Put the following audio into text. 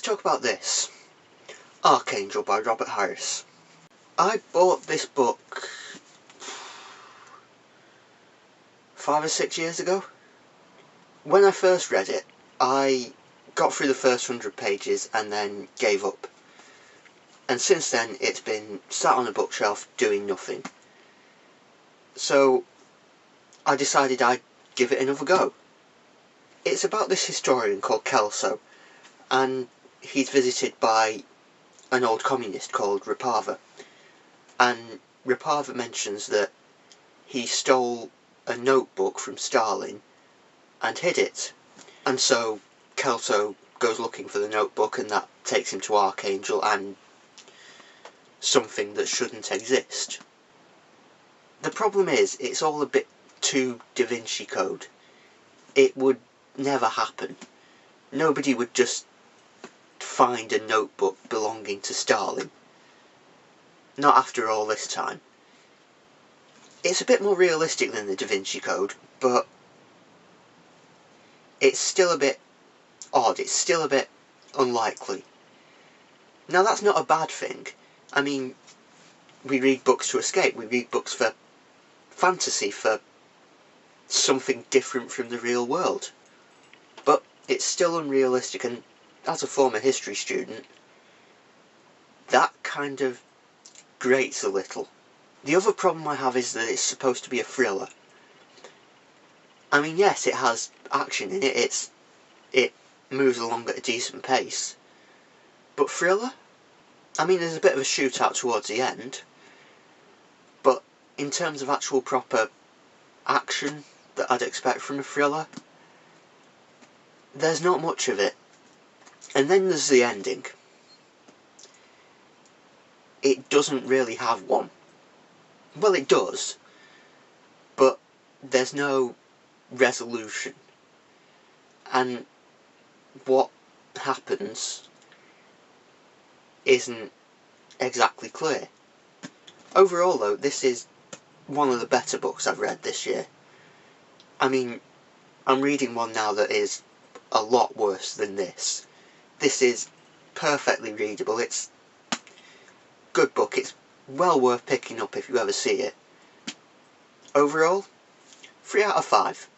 talk about this. Archangel by Robert Harris. I bought this book 5 or 6 years ago. When I first read it, I got through the first 100 pages and then gave up. And since then, it's been sat on a bookshelf doing nothing. So I decided I'd give it another go. It's about this historian called Kelso, and he's visited by an old communist called Rapava. And Rapava mentions that he stole a notebook from Stalin and hid it. And so Kelso goes looking for the notebook, and that takes him to Archangel and something that shouldn't exist. The problem is, it's all a bit too Da Vinci Code. It would never happen. Nobody would just find a notebook belonging to Stalin. Not after all this time. It's a bit more realistic than the Da Vinci Code, but it's still a bit odd. It's still a bit unlikely. Now, that's not a bad thing. I mean, we read books to escape. We read books for fantasy, for something different from the real world. But it's still unrealistic, and as a former history student, that kind of grates a little. The other problem I have is that it's supposed to be a thriller. I mean, yes, it has action in it. It moves along at a decent pace. But thriller? I mean, there's a bit of a shootout towards the end. But in terms of actual proper action that I'd expect from a thriller, there's not much of it. And then there's the ending. It doesn't really have one. Well, it does, but there's no resolution. And what happens isn't exactly clear. Overall, though, this is one of the better books I've read this year. I mean, I'm reading one now that is a lot worse than this. This is perfectly readable. It's a good book. It's well worth picking up if you ever see it. Overall, 3 out of 5.